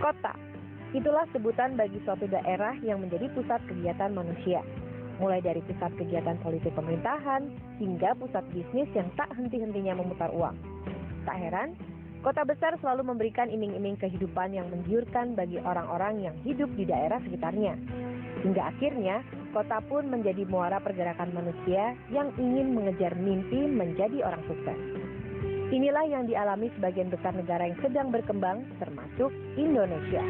Kota, itulah sebutan bagi suatu daerah yang menjadi pusat kegiatan manusia. Mulai dari pusat kegiatan politik pemerintahan, hingga pusat bisnis yang tak henti-hentinya memutar uang. Tak heran, kota besar selalu memberikan iming-iming kehidupan yang menggiurkan bagi orang-orang yang hidup di daerah sekitarnya. Hingga akhirnya, kota pun menjadi muara pergerakan manusia yang ingin mengejar mimpi menjadi orang sukses. Inilah yang dialami sebagian besar negara yang sedang berkembang, termasuk Indonesia.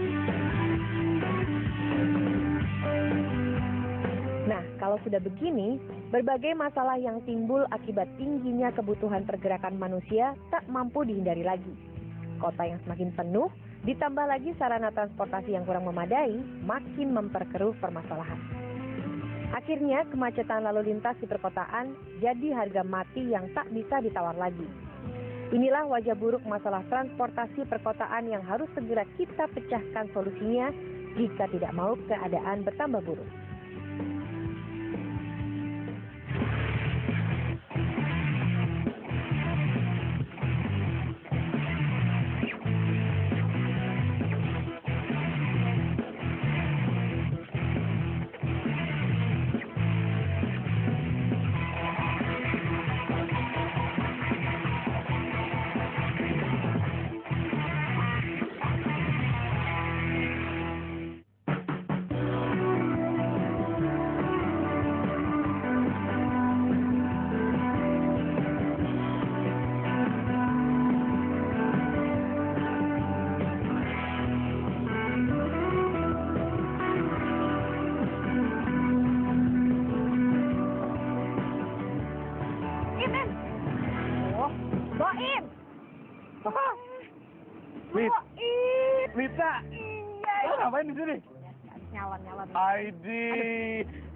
Nah, kalau sudah begini, berbagai masalah yang timbul akibat tingginya kebutuhan pergerakan manusia tak mampu dihindari lagi. Kota yang semakin penuh, ditambah lagi sarana transportasi yang kurang memadai, makin memperkeruh permasalahan. Akhirnya, kemacetan lalu lintas di perkotaan jadi harga mati yang tak bisa ditawar lagi. Inilah wajah buruk masalah transportasi perkotaan yang harus segera kita pecahkan solusinya jika tidak mau keadaan bertambah buruk. Lita, lo ngapain di sini? Nyalon. Aidi,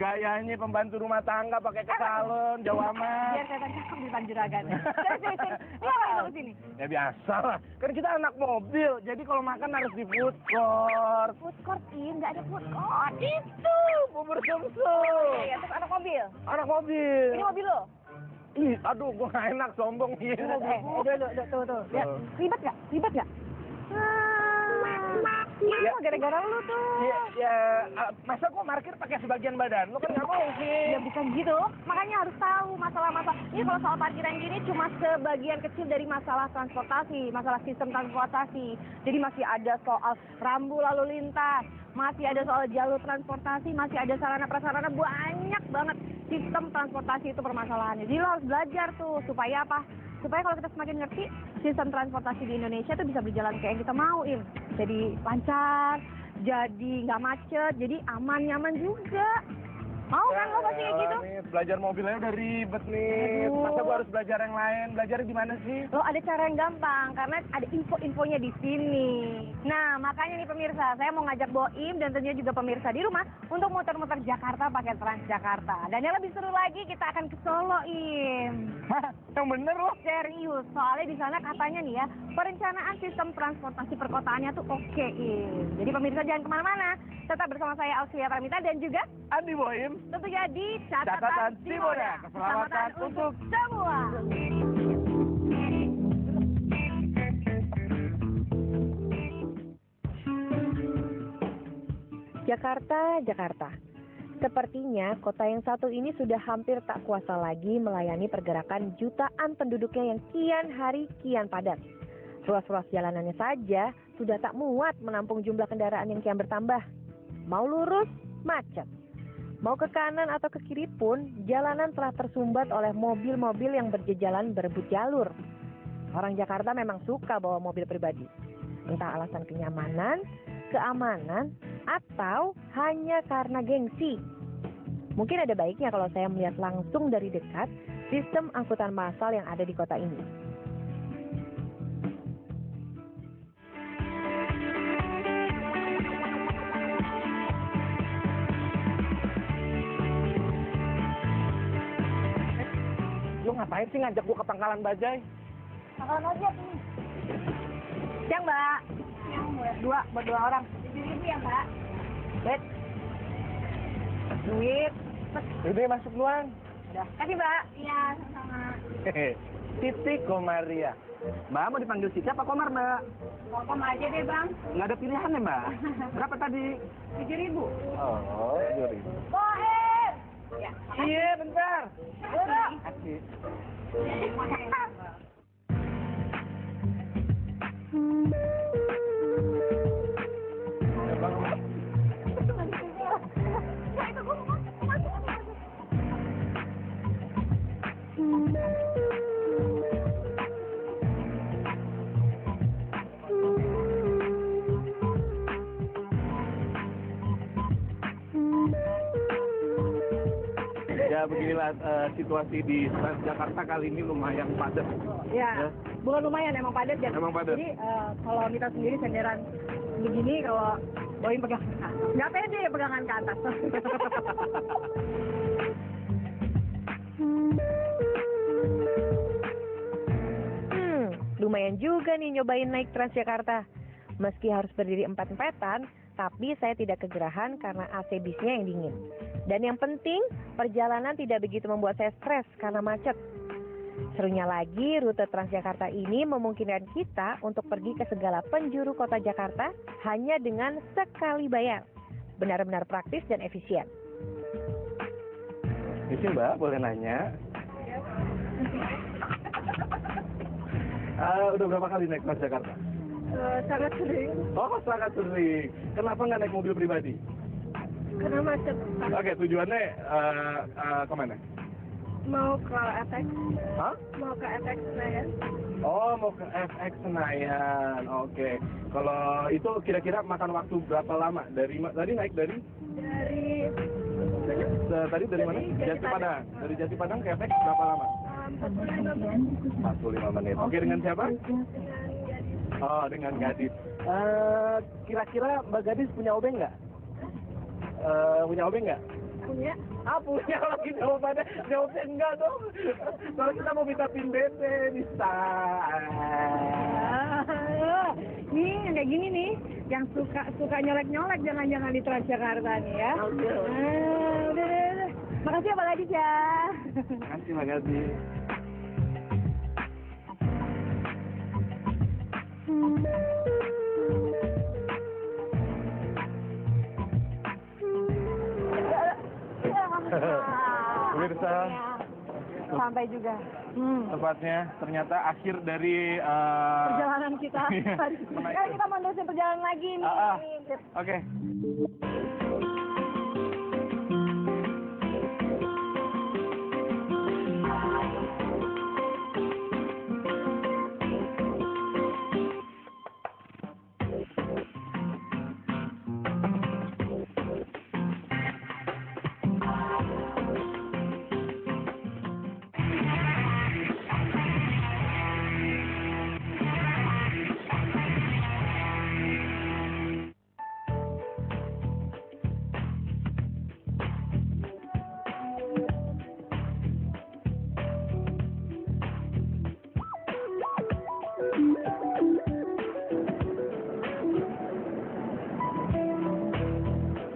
gayanya pembantu rumah tangga pakai ke salon, jauh amat. Biar kelihatan cakep di Juragan. Sini. Ini apa yang kesini? Ya biasa lah, kan kita anak mobil, jadi kalau makan harus di food court. Food court, nggak ada food court. Itu, bubur sumsum. Iya, terus anak mobil. Anak mobil. Ini mobil lo? Ih, aduh, gue gak enak, sombong nih. Tuh. Ya, ribet nggak? Iya, gara-gara lu tuh. Masa gua parkir pakai sebagian badan? Lu kan nggak mungkin. Ya bukan gitu. Makanya harus tahu masalah-masalah. Ini kalau soal parkiran gini cuma sebagian kecil dari masalah transportasi, masalah sistem transportasi. Jadi masih ada soal rambu lalu lintas, masih ada soal jalur transportasi, masih ada sarana-prasarana, banyak banget sistem transportasi itu permasalahannya. Jadi lo harus belajar tuh supaya apa? Supaya kalau kita semakin ngerti, sistem transportasi di Indonesia tuh bisa berjalan kayak yang kita mauin. Jadi lancar, jadi nggak macet, jadi aman, nyaman juga. Mau kan lo pasti kayak gitu? Nih, belajar mobilnya udah ribet nih. Masa gua harus belajar yang lain? Belajar gimana sih? Lo ada cara yang gampang, karena ada info-infonya di sini. Nah, makanya nih pemirsa, saya mau ngajak Boim dan tentunya juga pemirsa di rumah untuk muter-muter Jakarta pakai Transjakarta. Dan yang lebih seru lagi, kita akan ke Solo, Im. Hah? Yang bener lo? Serius, soalnya di sana katanya nih ya, perencanaan sistem transportasi perkotaannya tuh oke, Im. Jadi pemirsa jangan kemana-mana. Tetap bersama saya Ausia Pramita dan juga Andi Boim. tentunya di Catatan Simoda. Keselamatan untuk semua. Jakarta. Sepertinya kota yang satu ini sudah hampir tak kuasa lagi melayani pergerakan jutaan penduduknya yang kian hari kian padat. Ruas-ruas jalanannya saja sudah tak muat menampung jumlah kendaraan yang kian bertambah. Mau lurus, macet. Mau ke kanan atau ke kiri pun, jalanan telah tersumbat oleh mobil-mobil yang berjejalan berebut jalur. Orang Jakarta memang suka bawa mobil pribadi. Entah alasan kenyamanan, keamanan, atau hanya karena gengsi. Mungkin ada baiknya kalau saya melihat langsung dari dekat sistem angkutan massal yang ada di kota ini. Lu ngapain sih ngajak gua ke pangkalan bajai? Pangkalan ojek nih. Yang Mbak. Buat dua orang. 7.000 ya Mbak. Bet. Duit. Udah masuk duluan. Udah. Kasih Mbak. Iya, sama-sama. Siti Komaria. Mbak mau dipanggil Siti apa Komar, Mbak? Komar aja deh, Bang. Nggak ada pilihan ya, Mbak? Berapa tadi? 7.000. Oh, 7.000. Bohem! Ya, Iya, bentar. Buruk. Kasih. Ya beginilah situasi di Transjakarta kali ini lumayan padat. Ya, bukan lumayan, emang padat ya. Emang padat. Jadi kalau kita sendiri senderan begini, kalau Boim pegang ke atas. Nggak pede pegangan ke atas. Lumayan juga nih nyobain naik Transjakarta. Meski harus berdiri empet-empetan, tapi saya tidak kegerahan karena AC bisnya yang dingin. Dan yang penting, perjalanan tidak begitu membuat saya stres karena macet. Serunya lagi, rute Transjakarta ini memungkinkan kita untuk pergi ke segala penjuru kota Jakarta hanya dengan sekali bayar. Benar-benar praktis dan efisien. Misi Mbak, boleh nanya? Udah berapa kali naik Transjakarta? Sangat sering, Oh, sangat sering. Kenapa nggak naik mobil pribadi? karena macet. Oke, tujuannya kemana? Mau ke FX, Hah? mau ke FX Senayan. Oh, mau ke FX Senayan. Oke. Kalau itu kira-kira makan waktu berapa lama? Tadi naik dari? Tadi dari mana? Jatipadang. Dari Jatipadang ke FX berapa lama? 45 menit. Oke, dengan siapa? Oh, dengan Gadis. Kira-kira Mbak Gadis punya obeng nggak? Punya obeng nggak? Punya. Punya lagi jawabannya. Jawabnya enggak dong. Kalau kita mau minta pin BT bisa. Nih yang kayak gini nih, yang suka nyolek-nyolek jangan-jangan di Transjakarta nih ya. Oke. Udah. Makasih ya Pak Gadis ya. Makasih Mbak Gadis. Pemirsa, Sampai juga. tepatnya ternyata akhir dari Perjalanan kita. Sekarang kita mau terusin perjalanan lagi nih. Oke.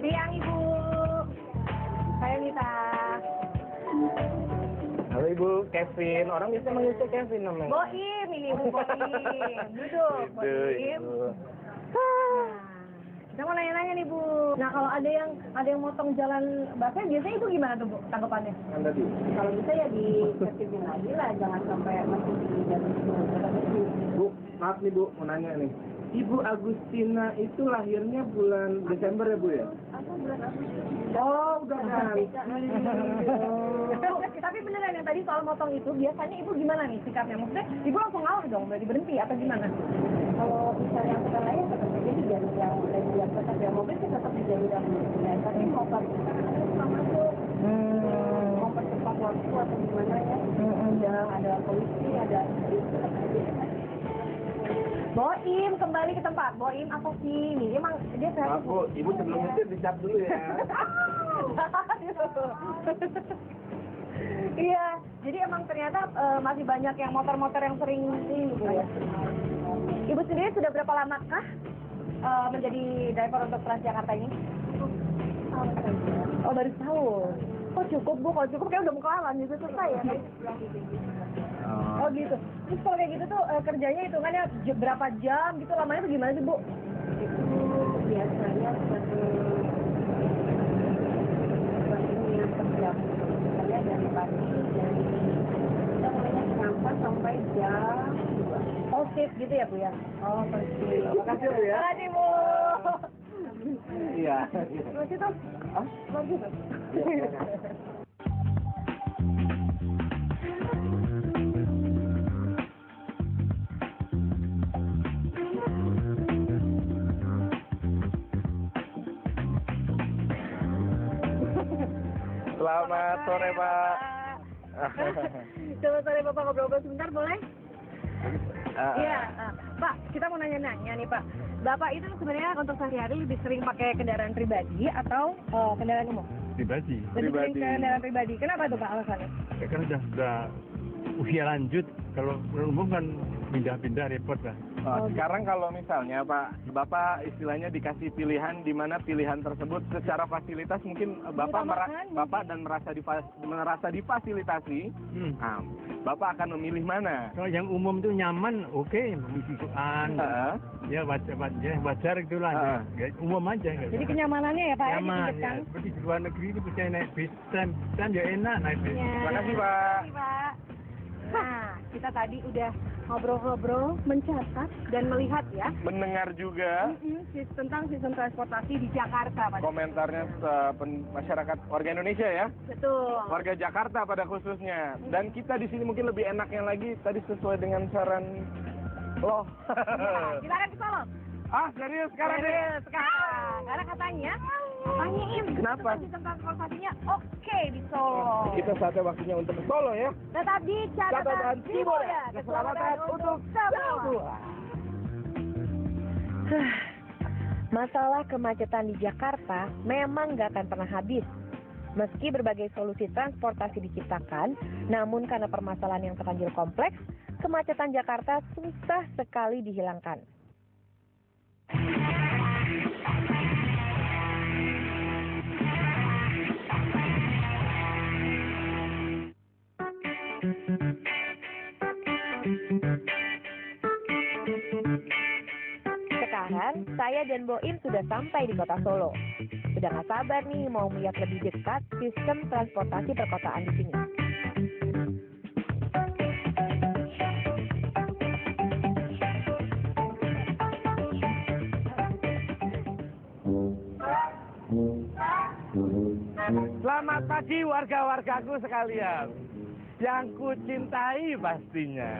Siang Ibu. Saya Nita. Halo Ibu, Kevin. Orang biasa manggil saya Kevin namanya. Boim ini Ibu Boim. Duduk Boim. Kita mau nanya-nanya nih Bu. Nah kalau ada yang motong jalan bakso biasanya Ibu gimana tuh Bu tanggapannya? Kan tadi. Kalau bisa ya ditertibin lagi lah, jangan sampai masih di jalan itu. Bu, maaf nih Bu, mau nanya nih. Ibu Agustina itu lahirnya bulan Desember ya Bu ya? Apa bulan Agustus? Oh, udah kan. Tapi beneran yang tadi soal motong itu biasanya Ibu gimana nih sikapnya? Maksudnya Ibu langsung ngalah dong, berarti berhenti atau gimana? Kalau misalnya yang kita lain tetap aja di jalur yang reguler, tetap ya mobil sih tetap di jalur yang reguler, tapi mau parkir kan ada suka masuk, mau percepat waktu atau gimana ya, jangan ada polisi, ada tetap aja. Boim, kembali ke tempat. Boim apa sih? Ini emang dia Maaf Bu, Ibu sebelum itu dicap dulu ya. Iya, jadi emang ternyata masih banyak yang motor-motor yang sering ini gitu ya. Ibu sendiri sudah berapa lamakah menjadi driver untuk Transjakarta ini? Oh, baru setahun. Kok cukup Bu? Kalau cukup kayak udah mau kelamaan gitu selesai ya? Oh gitu. Terus kalau kayak gitu tuh kerjanya hitungannya berapa jam gitu, lamanya tuh gimana sih Bu? Itu biasanya satu ini per jam. Misalnya dari pagi dari kita mulainya jam 4 sampai jam 2. Oh shift gitu ya Bu ya? Oh per shift. Makasih Bu ya. Makasih Bu. Iya. Makasih tuh. Makasih tuh. Selamat sore Pak. Selamat sore Bapak, ngobrol-ngobrol sebentar boleh? Iya, Ah. Pak, kita mau nanya-nanya nih Pak. Bapak itu sebenarnya untuk sehari-hari lebih sering pakai kendaraan pribadi atau kendaraan umum? Pribadi. Lebih sering kendaraan pribadi. Kenapa tuh Pak alasannya? Ya kan sudah usia lanjut, kalau umum kan pindah-pindah repot lah. Sekarang kalau misalnya Pak, Bapak istilahnya dikasih pilihan di mana pilihan tersebut secara fasilitas mungkin Bapak dan merasa difasilitasi, nah, Bapak akan memilih mana? Kalau yang umum itu nyaman, oke, ya wajar itulah, ya, umum aja. Jadi kenyamanannya ya Pak ya nyaman, dipikirkan. ya. Seperti di luar negeri itu bisa naik bis, tram ya enak naik bis. Terima kasih Pak. Terima kasih Pak. Nah, kita tadi udah ngobrol-ngobrol, mencatat dan melihat ya. Mendengar juga Tentang sistem transportasi di Jakarta Pak. komentarnya masyarakat warga Indonesia ya. Betul. Warga Jakarta pada khususnya. Dan kita di sini mungkin lebih enaknya lagi tadi sesuai dengan saran lo. Silakan ke Solo. Serius sekarang deh. Sekarang. Karena katanya Kenapa? sistem transportasinya oke di Solo. Kita saatnya waktunya untuk ke Solo ya. Tetap di catatan Timur ya. Keselamatan untuk semua. Masalah kemacetan di Jakarta memang nggak akan pernah habis. Meski berbagai solusi transportasi diciptakan, namun karena permasalahan yang terlanjur kompleks, kemacetan Jakarta susah sekali dihilangkan. Sekarang, saya dan Boim sudah sampai di kota Solo. Sudah nggak sabar nih mau melihat lebih dekat sistem transportasi perkotaan di sini. Selamat pagi warga-wargaku sekalian yang kucintai pastinya.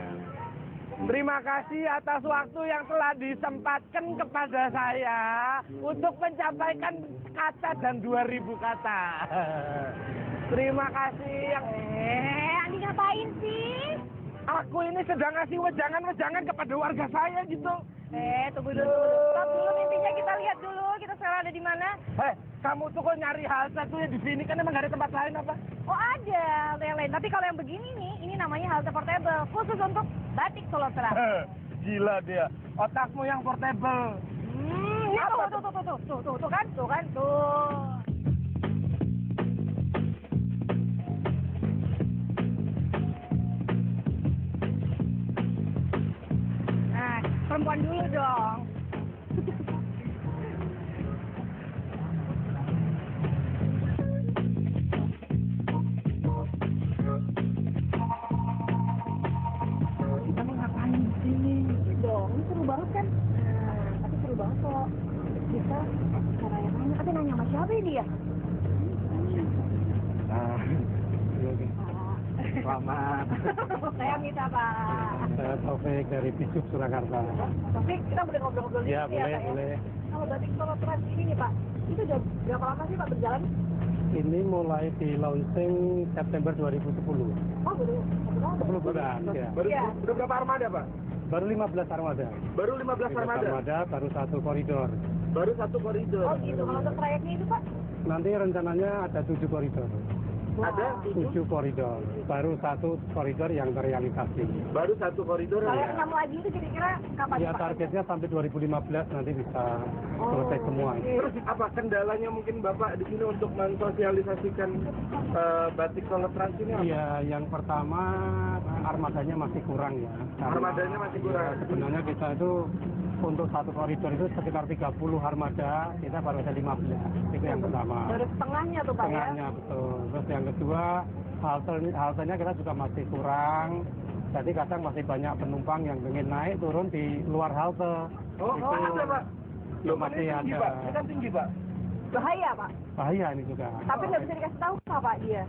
Terima kasih atas waktu yang telah disempatkan kepada saya untuk menyampaikan kata dan 2000 kata. Terima kasih yang... Andi ngapain sih? Aku ini sedang ngasih wejangan-wejangan kepada warga saya gitu. Tunggu dulu. Stop dulu mimpinya, kita lihat dulu. Kita sekarang ada di mana? Kamu tuh kok nyari halte tuh ya di sini kan emang gak ada tempat lain apa? Oh ada halte yang lain. Tapi kalau yang begini nih, ini namanya halte portable. Khusus untuk batik Solo Seram. Gila dia. Otakmu yang portable. Tuh kan. Nah, perempuan dulu dong. Kita mau ngapain di sini? Dong, seru banget kan? Tapi seru banget kok. Kita cara yang nanya. Tapi nanya sama siapa ini ya? Selamat. Saya Mita, Pak. Saya Taufik dari Pisuk, Surakarta. Tapi kita boleh ngobrol-ngobrol Ya, dikit boleh, Pak, boleh. Kalau batik Solo Trans ini nih Pak, itu udah berapa lama sih Pak berjalan? Ini mulai di launching September 2010. Oh, baru 10 bulan, ya. Udah berapa armada, Pak? Baru 15 armada. Baru 15 armada. Baru 1 koridor. Baru 1 koridor. Oh gitu, kalau untuk trayeknya itu Pak? Nanti rencananya ada 7 koridor. Ada 7 koridor. Baru 1 koridor yang terrealisasi. Baru 1 koridor. Kalau yang 6 lagi itu kira-kira kapan Ya Pak? targetnya sampai 2015 nanti bisa selesai semua. Terus apa kendalanya mungkin Bapak di sini untuk mensosialisasikan batik Solo Trans ini apa? Iya, yang pertama armadanya masih kurang ya. Armadanya masih kurang. Sebenarnya kita itu untuk 1 koridor itu sekitar 30 armada, kita baru ada 15. Itu yang pertama. Baru setengahnya tuh Pak ya? Setengahnya betul. Terus yang kedua, haltenya kita juga masih kurang. Jadi kadang masih banyak penumpang yang ingin naik turun di luar halte. Oh, ada Pak. Ya, masih Ini tinggi, ada. Pak. Ini kan tinggi Pak. Bahaya Pak. Bahaya ini juga. Tapi nggak bisa dikasih tahu nggak Pak dia?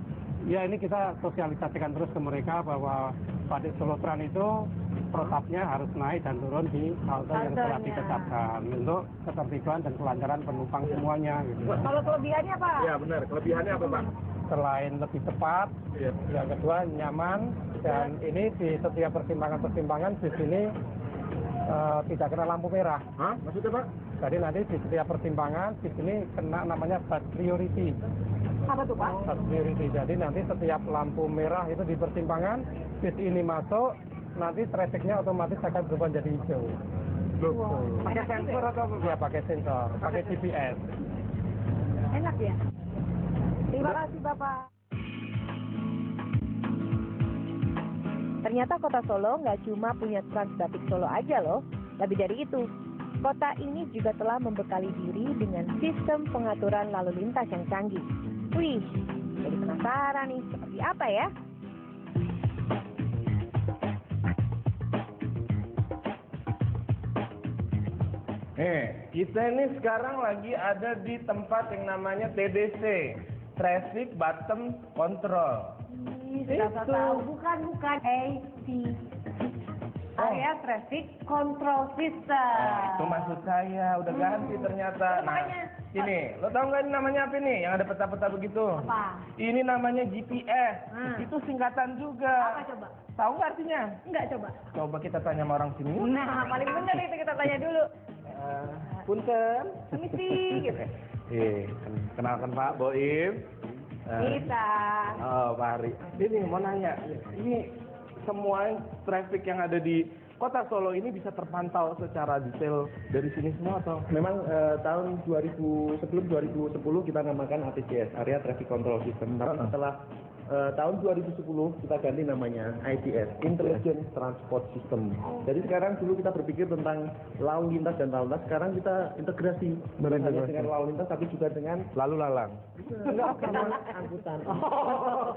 Ya ini kita sosialisasikan terus ke mereka bahwa batik Solo Trans itu protapnya harus naik dan turun di halte yang telah Haltenya. ditetapkan untuk ketertiban dan kelancaran penumpang semuanya. Gitu. Kalau kelebihannya Pak? Ya benar. Kelebihannya apa Pak? Selain lebih cepat, Iya. yang kedua nyaman, dan ini di setiap persimpangan di sini tidak kena lampu merah. Hah? Maksudnya Pak? Jadi nanti di setiap persimpangan di sini kena namanya bus priority. Apa tuh Pak? Bus priority. Jadi nanti setiap lampu merah itu di persimpangan, bis ini masuk, nanti trafficnya otomatis akan berubah jadi hijau. Loh, Wow. pakai sensor atau apa? Ya pakai sensor, pakai GPS. Enak ya? Terima kasih Bapak. Ternyata kota Solo nggak cuma punya Trans Batik Solo aja loh. Lebih dari itu, kota ini juga telah membekali diri dengan sistem pengaturan lalu lintas yang canggih. Wih, jadi penasaran nih, seperti apa ya? Kita ini sekarang lagi ada di tempat yang namanya TBC, Traffic Bottom Control. Sudah tahu. Bukan AC. Area Traffic Control System. Nah, itu maksud saya, udah ganti ternyata. Itu makanya. Ini, lo tau nggak ini namanya apa nih? Yang ada peta-peta begitu. Apa? Ini namanya GPS. Itu singkatan juga. Apa coba? Tahu nggak artinya? Enggak coba. Coba kita tanya sama orang sini. Nah, paling benar itu kita tanya dulu. Punten. Permisi gitu. Kenalkan Pak Boim. Kita. Oh, Pak Ari. Ini mau nanya, ini semua traffic yang ada di Kota Solo ini bisa terpantau secara detail dari sini semua atau? Memang tahun 2000 sebelum 2010 kita namakan ATCS, Area Traffic Control System. Tapi setelah tahun 2010 kita ganti namanya ITS, Intelligent Transport System. Jadi sekarang dulu kita berpikir tentang lalu lintas dan lalu lintas, sekarang kita integrasi bukan hanya dengan lalu lintas tapi juga dengan Lalu lalang. dengan angkutan.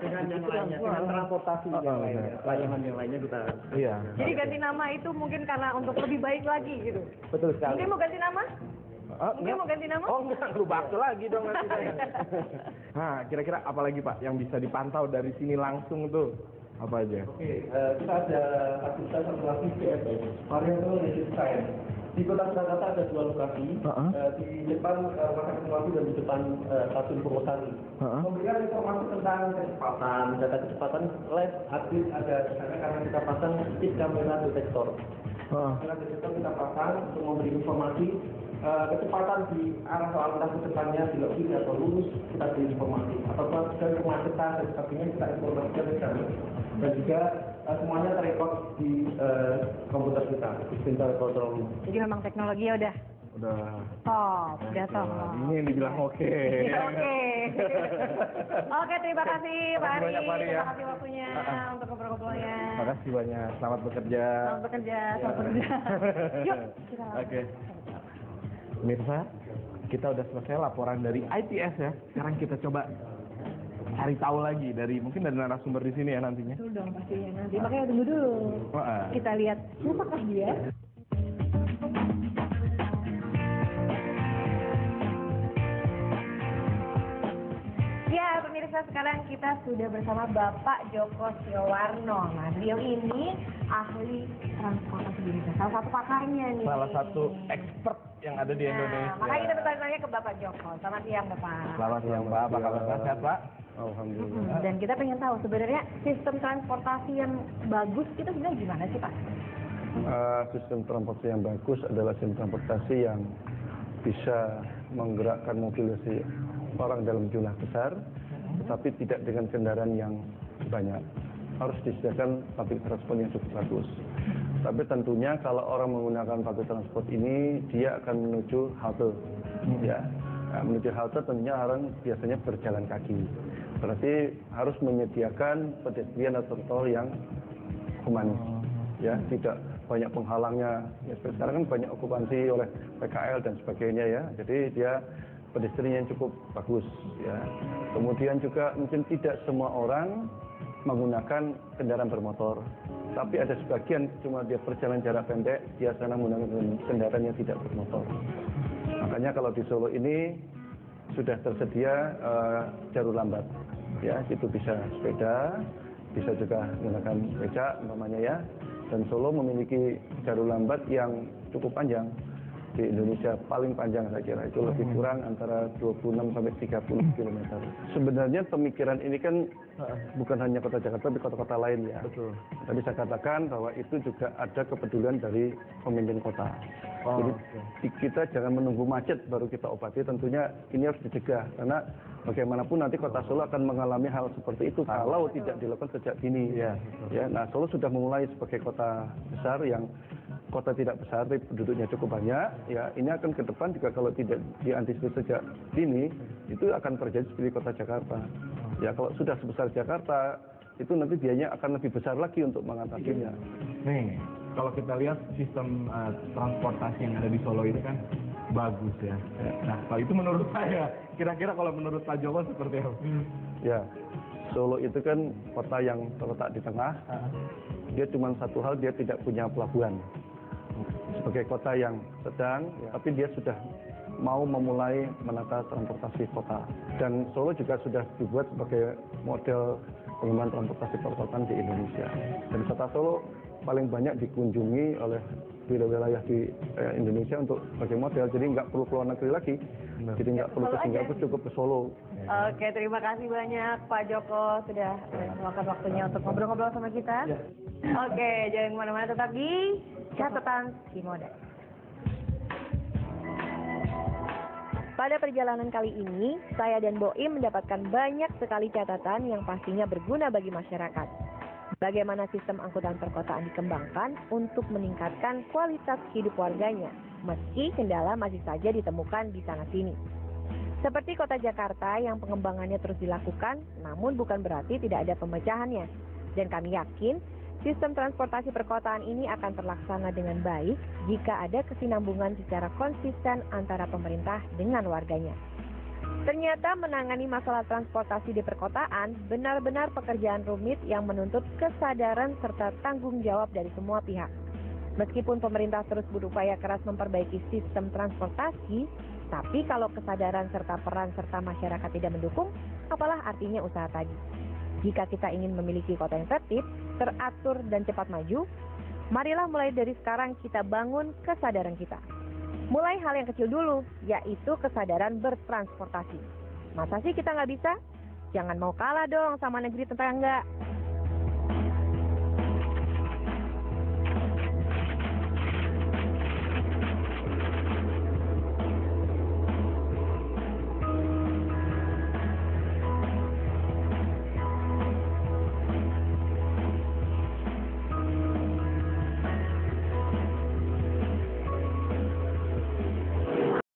Dengan yang lainnya, dengan transportasi yang lainnya, layanan yang lainnya kita. Iya. Jadi ganti nama itu mungkin karena untuk lebih baik lagi gitu. Betul sekali. Mungkin mau ganti nama? Mungkin mau ganti nama? Oh enggak, lu bakso lagi dong nanti saya. Nah, kira-kira apa lagi Pak yang bisa dipantau dari sini langsung tuh? Apa aja? Oke, kita ada fasilitas satu lagi VSS, Variable Resist Science. Di Kota Surakarta ada 2 lokasi, di depan Markas Informasi dan di depan Stasiun Purwosari. Memberikan informasi tentang kecepatan, data kecepatan live aktif ada di sana karena kita pasang speed kamera detektor. Kamera detektor kita pasang untuk memberi informasi kecepatan di arah lalu lintas ke depannya belok kiri atau lurus, kita beri informasi atau dari kemacetan dan sebagainya kita informasikan ke sana. Dan juga semuanya terekod di komputer kita, di center control room. Jadi memang teknologi udah Udah. top, udah top. Ini yang dibilang oke. Oke. Oke, terima kasih Pak Ari. banyak, Pak Ari, ya. Terima kasih waktunya untuk ngobrol-ngobrolnya. Terima kasih banyak. Selamat bekerja. Selamat bekerja, selamat bekerja. Yuk, kita langsung. Oke. Pemirsa, kita udah selesai laporan dari ITS ya. Sekarang kita coba cari tahu lagi dari mungkin dari narasumber di sini ya nantinya. Betul dong pastinya nanti. Makanya tunggu dulu. Wah. Kita lihat siapakah dia. Ya, pemirsa, sekarang kita sudah bersama Bapak Joko Siowarno. Nah, beliau ini ahli transportasi Indonesia. Salah satu pakarnya nih. Salah satu expert yang ada di Indonesia. Makanya kita bertanya ke Bapak Joko. Selamat siang, Bapak. Selamat siang Pak, apa kabar Pak? Sehat Pak? Alhamdulillah. Dan kita pengen tahu sebenarnya sistem transportasi yang bagus itu sebenarnya gimana sih Pak? Sistem transportasi yang bagus adalah sistem transportasi yang bisa menggerakkan mobilisasi orang dalam jumlah besar tetapi tidak dengan kendaraan yang banyak. Harus disediakan public transport yang cukup bagus. Tapi tentunya kalau orang menggunakan public transport ini, dia akan menuju halte. Ya. Nah, menuju halte tentunya orang biasanya berjalan kaki. Berarti harus menyediakan pedestrian atau trotoar yang humanis. Ya, tidak banyak penghalangnya. Ya, sekarang kan banyak okupansi oleh PKL dan sebagainya ya. Jadi dia pedestrian yang cukup bagus ya. Kemudian juga mungkin tidak semua orang menggunakan kendaraan bermotor. Tapi ada sebagian cuma dia berjalan jarak pendek, dia sana menggunakan kendaraan yang tidak bermotor. Makanya kalau di Solo ini sudah tersedia jalur lambat. Ya, itu bisa sepeda, bisa juga menggunakan becak umpamanya ya. Dan Solo memiliki jalur lambat yang cukup panjang. Di Indonesia paling panjang saya kira, itu lebih kurang antara 26 sampai 30 km. Sebenarnya pemikiran ini kan bukan hanya kota Jakarta, tapi kota-kota lain ya. Betul. Tadi saya katakan bahwa itu juga ada kepedulian dari pemimpin kota. Jadi kita jangan menunggu macet baru kita obati, tentunya ini harus dicegah. Karena bagaimanapun nanti kota Solo akan mengalami hal seperti itu kalau tidak dilakukan sejak dini. Ya, nah Solo sudah memulai sebagai kota besar yang kota tidak besar, tapi penduduknya cukup banyak. Ya, ini akan ke depan juga kalau tidak diantisipasi sejak dini, itu akan terjadi seperti kota Jakarta. Ya, kalau sudah sebesar Jakarta, itu nanti biayanya akan lebih besar lagi untuk mengatasinya. Nih, kalau kita lihat sistem transportasi yang ada di Solo ini kan bagus ya. Nah, kalau itu menurut saya, kira-kira kalau menurut Pak Joko seperti apa? Ya, Solo itu kan kota yang terletak di tengah. Dia cuma satu hal, dia tidak punya pelabuhan. Sebagai kota yang sedang, tapi dia sudah mau memulai menata transportasi kota. Dan Solo juga sudah dibuat sebagai model pengembangan transportasi perkotaan di Indonesia. Dan kota Solo paling banyak dikunjungi oleh wilayah di Indonesia untuk sebagai model. Jadi nggak perlu keluar negeri lagi. Jadi nggak perlu ke Singapura, cukup ke Solo. Oke, terima kasih banyak Pak Joko sudah meluangkan waktunya untuk ngobrol-ngobrol sama kita. Oke, jangan kemana-mana, tetap di Catatan Cimoda. Pada perjalanan kali ini, saya dan Boim mendapatkan banyak sekali catatan yang pastinya berguna bagi masyarakat. Bagaimana sistem angkutan perkotaan dikembangkan untuk meningkatkan kualitas hidup warganya, meski kendala masih saja ditemukan di sana-sini. Seperti kota Jakarta yang pengembangannya terus dilakukan, namun bukan berarti tidak ada pemecahannya. Dan kami yakin, sistem transportasi perkotaan ini akan terlaksana dengan baik jika ada kesinambungan secara konsisten antara pemerintah dengan warganya. Ternyata menangani masalah transportasi di perkotaan benar-benar pekerjaan rumit yang menuntut kesadaran serta tanggung jawab dari semua pihak. Meskipun pemerintah terus berupaya keras memperbaiki sistem transportasi, tapi kalau kesadaran serta peran serta masyarakat tidak mendukung, apalah artinya usaha tadi? Jika kita ingin memiliki kota yang tertib, teratur dan cepat maju, marilah mulai dari sekarang kita bangun kesadaran kita. Mulai hal yang kecil dulu, yaitu kesadaran bertransportasi. Masa sih kita nggak bisa? Jangan mau kalah dong sama negeri tetangga.